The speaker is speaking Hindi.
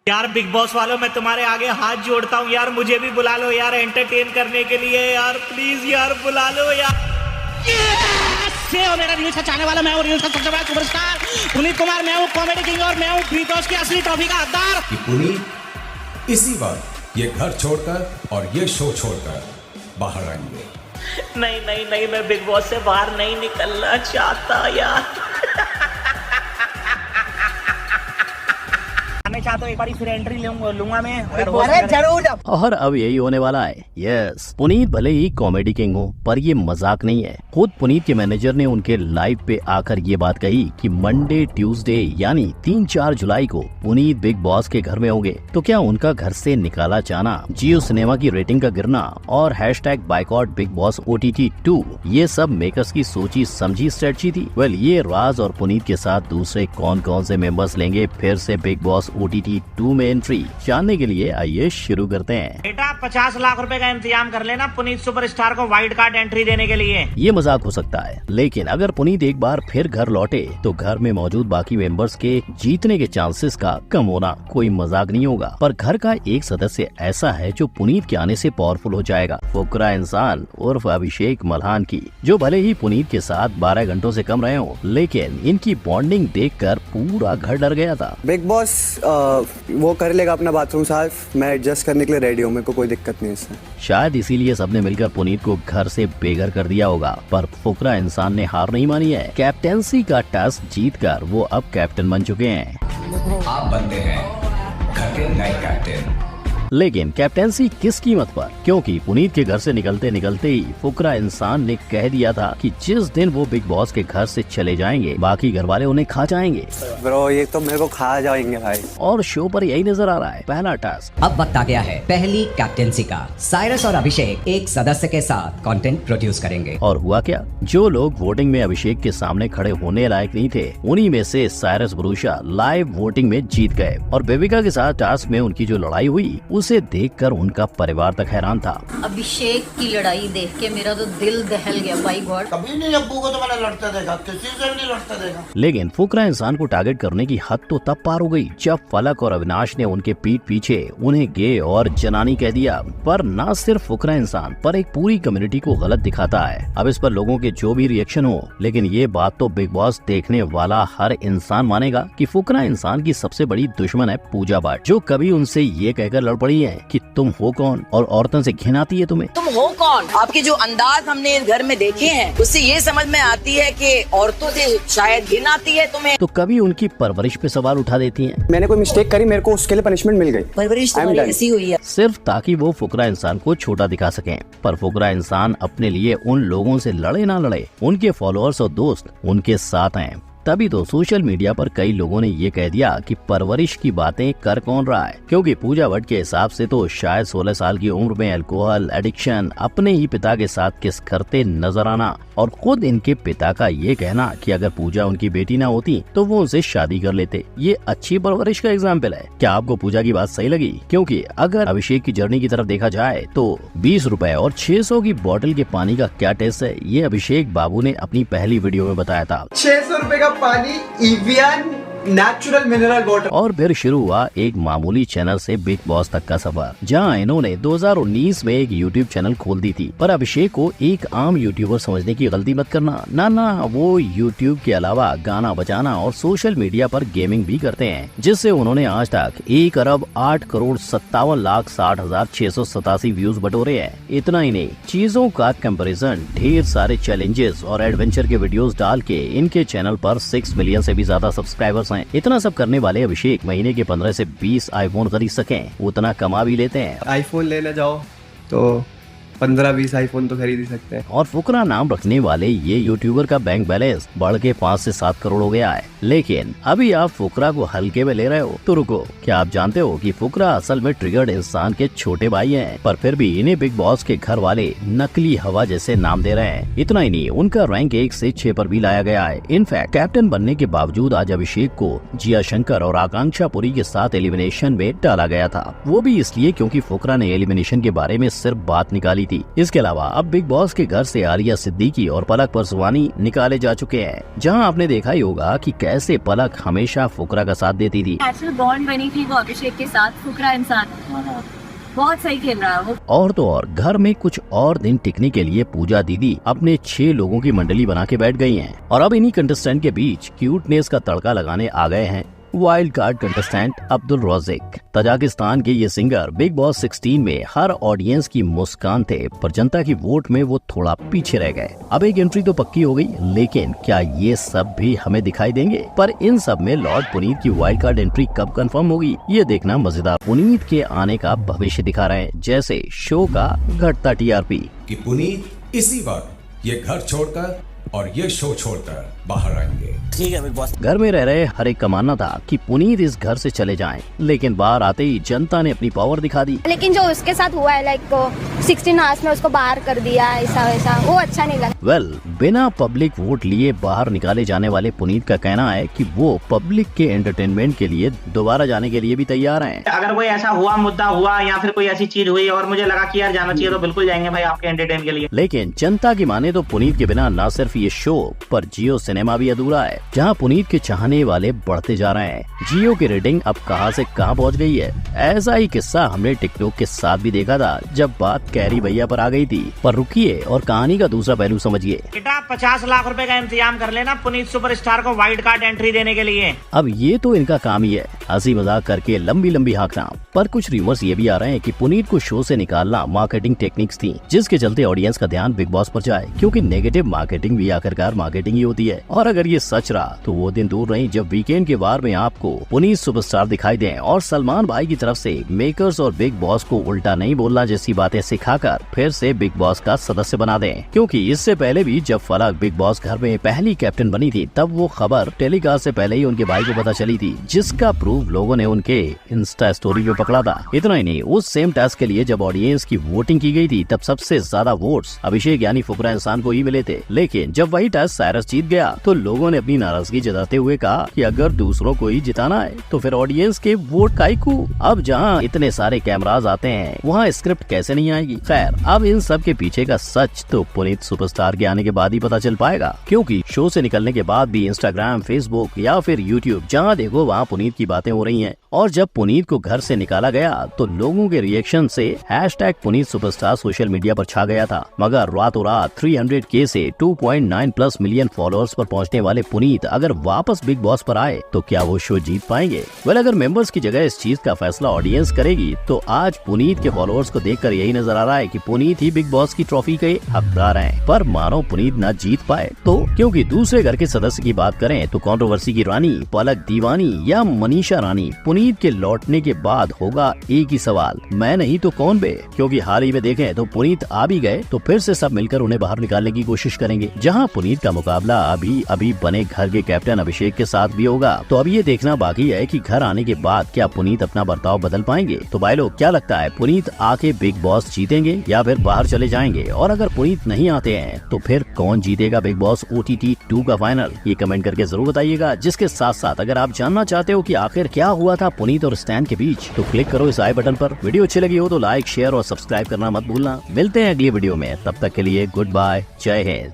यार बिग बॉस वालों, मैं तुम्हारे आगे हाथ जोड़ता हूँ यार, मुझे भी बुला लो यार एंटरटेन करने के लिए यार, प्लीज यार बुला लो यार। मेरा रील्स का चाहने वाला मैं हूँ, रील्स का सबसे बड़ा सुपरस्टार पुनीत कुमार, मैं हूँ कॉमेडी किंग और मैं हूँ बिग बॉस की असली ट्रॉफी का हकदार। पुनीत इसी बार ये घर छोड़कर और ये शो छोड़कर बाहर आएंगे। नहीं नहीं नहीं, मैं बिग बॉस से बाहर नहीं निकलना चाहता यार। चाहता एक बारी फिर एंट्री लूंगा मैं, अरे जरूर। और अब यही होने वाला है। यस, पुनीत भले ही कॉमेडी किंग हो पर ये मजाक नहीं है। खुद पुनीत के मैनेजर ने उनके लाइव पे आकर ये बात कही कि मंडे ट्यूसडे यानी 3-4 जुलाई को पुनीत बिग बॉस के घर में होंगे। तो क्या उनका घर से निकाला जाना, जियो सिनेमा की रेटिंग का गिरना और #बाइकआउट बिग बॉस OTT 2 ये सब मेकर्स की सोची समझी स्ट्रेटजी थी। वेल, ये राज और पुनीत के साथ दूसरे कौन कौन से मेंबर्स लेंगे फिर से बिग बॉस OTT 2 में एंट्री, जानने के लिए आइए शुरू करते हैं। बेटा 50 लाख रुपए का इंतजाम कर लेना पुनीत सुपरस्टार को वाइल्ड कार्ड एंट्री देने के लिए। ये मजाक हो सकता है, लेकिन अगर पुनीत एक बार फिर घर लौटे तो घर में मौजूद बाकी मेंबर्स के जीतने के चांसेस का कम होना कोई मजाक नहीं होगा। पर घर का एक सदस्य ऐसा है जो पुनीत के आने से पावरफुल हो जाएगा, फुकरा इंसान उर्फ अभिषेक मल्हान की, जो भले ही पुनीत के साथ 12 घंटों से कम रहे हो, लेकिन इनकी बॉन्डिंग देखकर पूरा घर डर गया था। बिग बॉस वो कर लेगा अपना बाथरूम साफ, मैं एडजस्ट करने के लिए रेडी हूँ, मेरे को कोई दिक्कत नहीं इससे। शायद इसीलिए सबने मिलकर पुनीत को घर से बेघर कर दिया होगा, पर फुकरा इंसान ने हार नहीं मानी है। कैप्टेंसी का टास्क जीतकर वो अब कैप्टन बन चुके हैं। आप बनते हैं घर के नए कैप्टन। लेकिन कैप्टेंसी किस कीमत पर? क्योंकि पुनीत के घर से निकलते निकलते ही फुकरा इंसान ने कह दिया था कि जिस दिन वो बिग बॉस के घर से चले जाएंगे बाकी घर वाले उन्हें खा जाएंगे। ब्रो ये तो मेरे को खा जाएंगे भाई। और शो पर यही नजर आ रहा है। पहला टास्क अब वक्त आ गया है पहली कैप्टेंसी का। साइरस और अभिषेक एक सदस्य के साथ कंटेंट प्रोड्यूस करेंगे। और हुआ क्या, जो लोग वोटिंग में अभिषेक के सामने खड़े होने लायक नहीं थे, उन्हीं में से साइरस भरूचा लाइव वोटिंग में जीत गए। और बेबिका के साथ टास्क में उनकी जो लड़ाई हुई उसे देखकर उनका परिवार तक हैरान था। अभिषेक की लड़ाई देख के मेरा तो दिल दहल गया भाई गॉड। कभी नहीं अब्बू को तो मैंने लड़ते देखा, किसी से भी नहीं लड़ते देखा। लेकिन फुकरा इंसान को टारगेट करने की हद तो तब पार हो गई जब फलक और अविनाश ने उनके पीठ पीछे उन्हें गे और जनानी कह दिया। पर न सिर्फ फुकरा इंसान पर एक पूरी कम्युनिटी को गलत दिखाता है। अब इस पर लोगों के जो भी रिएक्शन हो, लेकिन ये बात तो बिग बॉस देखने वाला हर इंसान मानेगा कि फुकरा इंसान की सबसे बड़ी दुश्मन है पूजा भट्ट, जो कभी उनसे ये कहकर लड़ पड़ी है कि तुम हो कौन और औरतों से घिन आती है तुम्हें। तुम हो कौन? आपके जो अंदाज हमने इस घर में देखे हैं उससे ये समझ में आती है कि औरतों से शायद घिन आती है तुम्हें। तो कभी उनकी परवरिश पे सवाल उठा देती हैं। मैंने कोई मिस्टेक करी, मेरे को उसके लिए पनिशमेंट मिल गई। परवरिश तुम्हारी ऐसी हुई है सिर्फ ताकि वो फुकरा इंसान को छोटा दिखा सकें। पर फुकरा इंसान अपने लिए उन लोगों से लड़े ना लड़े, उनके फॉलोअर्स और दोस्त उनके साथ हैं। तभी तो सोशल मीडिया पर कई लोगों ने ये कह दिया कि परवरिश की बातें कर कौन रहा है, क्योंकि पूजा भट्ट के हिसाब से तो शायद 16 साल की उम्र में अल्कोहल एडिक्शन, अपने ही पिता के साथ किस करते नजर आना और खुद इनके पिता का ये कहना कि अगर पूजा उनकी बेटी ना होती तो वो उनसे शादी कर लेते, ये अच्छी परवरिश का एग्जाम्पल है। क्या आपको पूजा की बात सही लगी? क्योंकि अगर अभिषेक की जर्नी की तरफ देखा जाए तो 20 रुपए और 600 की बोतल के पानी का क्या टेस्ट है, ये अभिषेक बाबू ने अपनी पहली वीडियो में बताया था। 600 रुपए का पानी इवियन नेचुरल मिनरल वाटर। और फिर शुरू हुआ एक मामूली चैनल से बिग बॉस तक का सफर, जहां इन्होंने 2019 में एक यूट्यूब चैनल खोल दी थी। पर अभिषेक को एक आम यूट्यूबर समझने की गलती मत करना, ना वो यूट्यूब के अलावा गाना बजाना और सोशल मीडिया पर गेमिंग भी करते हैं, जिससे उन्होंने आज तक 1,08,57,60,687 व्यूज बटोरे हैं। इतना ही नहीं, चीजों का कंपैरिजन, ढेर सारे चैलेंजेस और एडवेंचर के वीडियोस डाल के इनके चैनल पर 6 मिलियन से भी ज्यादा सब्सक्राइबर्स हैं। इतना सब करने वाले अभिषेक महीने के 15 से 20 आईफोन खरीद सकें, उतना कमा भी लेते हैं। आईफोन लेने जाओ तो 15-20 आईफोन तो खरीद ही सकते हैं। और फुकरा नाम रखने वाले ये यूट्यूबर का बैंक बैलेंस बढ़ के 5 से 7 करोड़ हो गया है। लेकिन अभी आप फुकरा को हल्के में ले रहे हो तो रुको, क्या आप जानते हो कि फुकरा असल में ट्रिगर्ड इंसान के छोटे भाई हैं, पर फिर भी इन्हें बिग बॉस के घर वाले नकली हवा जैसे नाम दे रहे हैं। इतना ही नहीं, उनका रैंक 1 से 6 पर भी लाया गया है। इनफैक्ट कैप्टन बनने के बावजूद आज अभिषेक को जिया शंकर और आकांक्षा पुरी के साथ एलिमिनेशन में डाला गया था, वो भी इसलिए क्योंकि फुकरा ने एलिमिनेशन के बारे में सिर्फ बात निकाली चली थी। इसके अलावा अब बिग बॉस के घर से आलिया सिद्दीकी और पलक परसवानी निकाले जा चुके हैं, जहां आपने देखा ही होगा कि कैसे पलक हमेशा फुकरा का साथ देती थी। नेचुरल बॉन्ड बनी थी वो अभिषेक के साथ। फुकरा इंसान बहुत सही खेल रहा है वो। और तो और घर में कुछ और दिन टिकने के लिए पूजा दीदी अपने 6 लोगों की मंडली बना के बैठ गई हैं। और अब इन्हीं कंटेस्टेंट के बीच क्यूटनेस का तड़का लगाने आ गए हैं wild card contestant Abdul Rozik. Tajikistan के ये सिंगर बिग बॉस 16 में हर ऑडियंस की मुस्कान थे, पर जनता की वोट में वो थोड़ा पीछे रह गए। अब एक एंट्री तो पक्की हो गई, लेकिन क्या ये सब भी हमें दिखाई देंगे? पर इन सब में लॉर्ड पुनीत की वाइल्ड कार्ड एंट्री कब कंफर्म होगी, ये देखना मजेदार। पुनीत के आने का भविष्य दिखा रहे हैं, जैसे शो का घटता TRP कि पुनीत इसी वक्त ये घर छोड़कर और ये शो छोड़कर बाहर आएंगे। ठीक है बिग बॉस। घर में रह रहे हर एक का मानना था कि पुनीत इस घर से चले जाएं, लेकिन बाहर आते ही जनता ने अपनी पावर दिखा दी। लेकिन जो उसके साथ हुआ है, लाइक 16 आवर्स में उसको बाहर कर दिया, ऐसा वैसा, वो अच्छा नहीं लगा। बिना पब्लिक वोट लिए बाहर निकाले जाने वाले पुनीत का कहना है कि वो पब्लिक के एंटरटेनमेंट के लिए दोबारा जाने के लिए भी तैयार हैं। अगर कोई ऐसा हुआ, मुद्दा हुआ या फिर कोई ऐसी चीज हुई और मुझे लगा कि यार जाना चाहिए, तो बिल्कुल जाएंगे भाई आपके एंटरटेन के लिए। लेकिन जनता की माने तो पुनीत के बिना न सिर्फ ये शो पर जियो सिनेमा भी अधूरा है, जहां पुनीत के चाहने वाले बढ़ते जा रहे हैं। जियो की रेटिंग अब कहां से कहां पहुंच गई है। ऐसा ही किस्सा हमने टिकटॉक के साथ भी देखा था, जब बात कैरी भैया पर आ गई थी। पर रुकिए और कहानी का दूसरा पहलू समझिए। बेटा 50 लाख रुपए का इंतजाम कर लेना पुनीत सुपरस्टार को वाइल्ड कार्ड एंट्री देने के लिए। अब ये तो इनका काम ही है, हंसी मजाक करके लंबी लंबी हाँकना। पर कुछ रूमर्स ये भी आ रहे हैं कि पुनीत को शो से निकालना मार्केटिंग टेक्निक्स थी, जिसके चलते ऑडियंस का ध्यान बिग बॉस पर जाए, क्योंकि नेगेटिव मार्केटिंग भी आखिरकार मार्केटिंग ही होती है। और अगर ये सच रहा तो वो दिन दूर नहीं जब वीकेंड के वार में आपको पुनीत सुपरस्टार दिखाई दें और सलमान भाई की तरफ से मेकर्स और बिग बॉस को उल्टा नहीं बोलना जैसी बातें सिखाकर फिर से बिग बॉस का सदस्य बना दें। क्योंकि इससे पहले भी जब फलक बिग बॉस घर में पहली कैप्टन बनी थी, तब वो खबर टेलीकास्ट से पहले ही उनके भाई को पता चली थी, जिसका प्रूफ लोगों ने उनके इंस्टा स्टोरी पे पकड़ा था। इतना ही नहीं, उस सेम टास्क के लिए जब ऑडियंस की वोटिंग की गई थी, तब सबसे ज्यादा वोट्स अभिषेक यानी फुकरा इंसान को ही मिले थे। लेकिन जब वही टास्क साइरस जीत गया तो लोगों ने अपनी नाराजगी जताते हुए कहा कि अगर दूसरों को ही जिताना है तो फिर ऑडियंस के वोट काइकू। अब जहां इतने सारे कैमरास आते हैं, वहां स्क्रिप्ट कैसे नहीं आएगी। खैर, अब इन सब के पीछे का सच तो पुनीत सुपरस्टार के आने के बाद ही पता चल पाएगा, क्योंकि शो से निकलने के बाद भी इंस्टाग्राम, फेसबुक या फिर यूट्यूब, जहां देखो वहां पुनीत की बातें हो रही हैं। और जब पुनीत को घर से निकाला गया तो लोगों के रिएक्शन से hashtag Puneet superstar social media पर छा गया था। मगर रातों रात 300K से 2.9+ मिलियन फॉलोअर्स पर पहुंचने वाले पुनीत अगर वापस बिग बॉस पर आए तो क्या वो शो जीत पाएंगे? अगर मेंबर्स की जगह इस चीज का फैसला ऑडियंस करेगी तो आज पुनीत के फॉलोअर्स को देखकर यही नजर आ रहा है कि पुनीत ही बिग बॉस की ट्रॉफी के हकदार हैं। पर मानो पुनीत न जीत पाए तो, क्योंकि दूसरे घर के सदस्य की बात करें तो कंट्रोवर्सी की रानी पलक दीवानी या मनीषा रानी, पुनीत के लौटने के बाद होगा एक ही सवाल, मैं नहीं तो कौन बे? क्योंकि हाल ही में देखें तो पुनीत आ भी गए तो फिर से सब मिलकर उन्हें बाहर निकालने की कोशिश करेंगे, जहां पुनीत का मुकाबला अभी बने घर के कैप्टन अभिषेक के साथ भी होगा। तो अब ये देखना बाकी है कि घर आने के बाद क्या पुनीत अपना बर्ताव बदल पाएंगे। तो भाई लोग, क्या लगता है, पुनीत आके बिग बॉस जीतेंगे या फिर बाहर चले जाएंगे? और अगर पुनीत नहीं आते हैं तो फिर कौन जीतेगा बिग बॉस OTT 2 का फाइनल? ये कमेंट करके जरूर बताइएगा। जिसके साथ साथ अगर आप जानना चाहते हो कि आखिर क्या हुआ था पुनीत और स्टैन के बीच, तो क्लिक करो इस आई बटन पर। वीडियो अच्छी लगी हो तो लाइक, शेयर और सब्सक्राइब करना मत भूलना। मिलते हैं अगली वीडियो में, तब तक के लिए गुड बाय, जय हिंद।